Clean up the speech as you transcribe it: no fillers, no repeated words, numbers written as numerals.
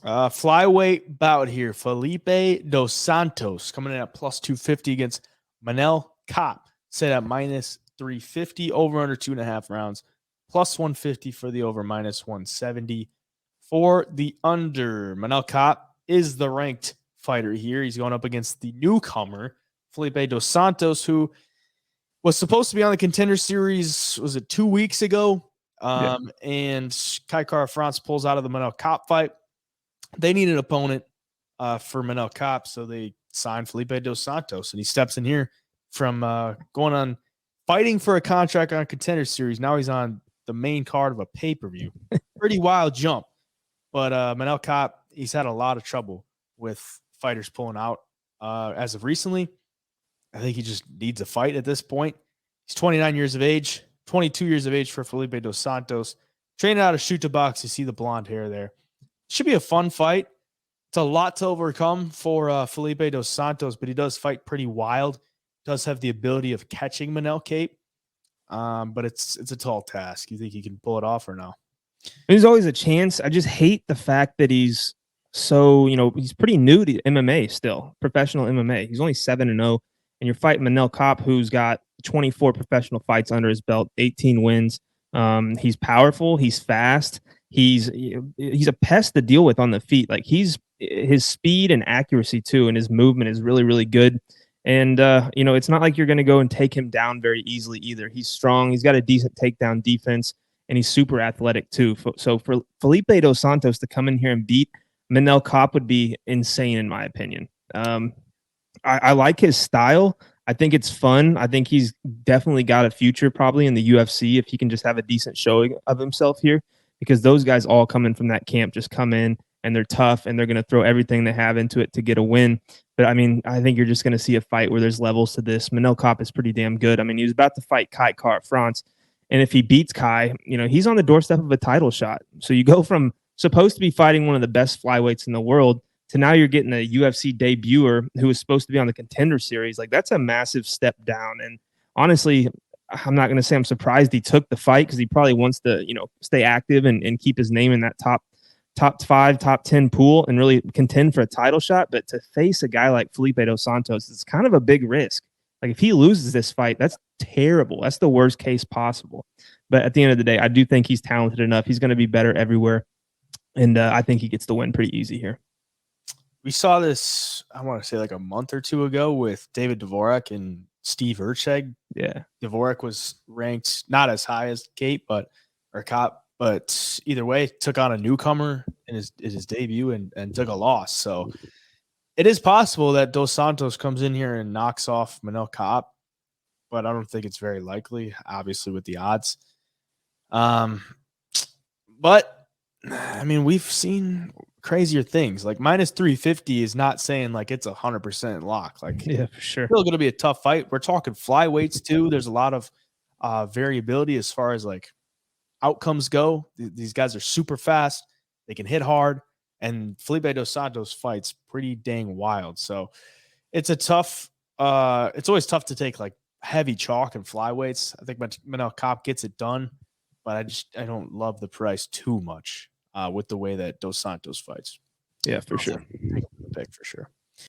Flyweight bout here. Felipe dos Santos coming in at plus 250 against Manel Kape. Set at minus 350, over under 2.5 rounds. Plus 150 for the over, minus 170 for the under. Manel Kape is the ranked fighter here. He's going up against the newcomer, Felipe dos Santos, who was supposed to be on the Contender Series, was it 2 weeks ago? Yeah. And Kai France pulls out of the Manel Kape fight. They need an opponent for Manel Kape, so they signed Felipe dos Santos, and he steps in here from going on fighting for a contract on a Contender Series. Now he's on the main card of a pay-per-view. Pretty wild jump. But Manel Kape, he's had a lot of trouble with fighters pulling out as of recently. I think he just needs a fight at this point. He's 29 years of age, 22 years of age for Felipe dos Santos. Training out of shoot to box. You see the blonde hair there. Should be a fun fight. It's a lot to overcome for Felipe dos Santos, but he does fight pretty wild. Does have the ability of catching Manel Kape, but it's a tall task. You think he can pull it off or no? There's always a chance. I just hate the fact that he's so, he's pretty new to MMA still, professional MMA. He's only 7-0, and you're fighting Manel Kape, who's got 24 professional fights under his belt, 18 wins. He's powerful. He's fast. He's a pest to deal with on the feet. Like his speed and accuracy too, and his movement is really, really good. And it's not like you're going to go and take him down very easily either. He's strong. He's got a decent takedown defense, and he's super athletic too. So for Felipe dos Santos to come in here and beat Manel Kape would be insane in my opinion. I like his style. I think it's fun. I think he's definitely got a future probably in the UFC if he can just have a decent showing of himself here, because those guys all coming from that camp just come in and they're tough and they're going to throw everything they have into it to get a win. But I mean, I think you're just going to see a fight where there's levels to this. Manel Kape is pretty damn good. I mean, he was about to fight Kai France, and if he beats Kai, he's on the doorstep of a title shot. So you go from supposed to be fighting one of the best flyweights in the world to now you're getting a UFC debuter who is supposed to be on the Contender Series. Like, that's a massive step down. And honestly, I'm not going to say I'm surprised he took the fight, because he probably wants to, stay active and keep his name in that top 5, top 10 pool and really contend for a title shot. But to face a guy like Felipe dos Santos, it's kind of a big risk. Like, if he loses this fight, that's terrible. That's the worst case possible. But at the end of the day, I do think he's talented enough. He's going to be better everywhere. And I think he gets the win pretty easy here. We saw this, I want to say like a month or two ago, with David Dvorak and Steve Erceg. Yeah. Dvorak was ranked not as high as Kape, but either way, took on a newcomer in his debut and took a loss. So it is possible that Dos Santos comes in here and knocks off Manel Kape, but I don't think it's very likely, obviously, with the odds. But I mean, we've seen crazier things. Like minus 350 is not saying like it's 100% lock. Like, yeah, for sure. Still going to be a tough fight. We're talking flyweights too. There's a lot of variability as far as like outcomes go. These guys are super fast. They can hit hard, and Felipe dos Santos fights pretty dang wild. So it's a tough. It's always tough to take like heavy chalk and flyweights. I think Manel Kape gets it done, but I don't love the price too much with the way that Dos Santos fights. Yeah, for sure. Take the pick for sure.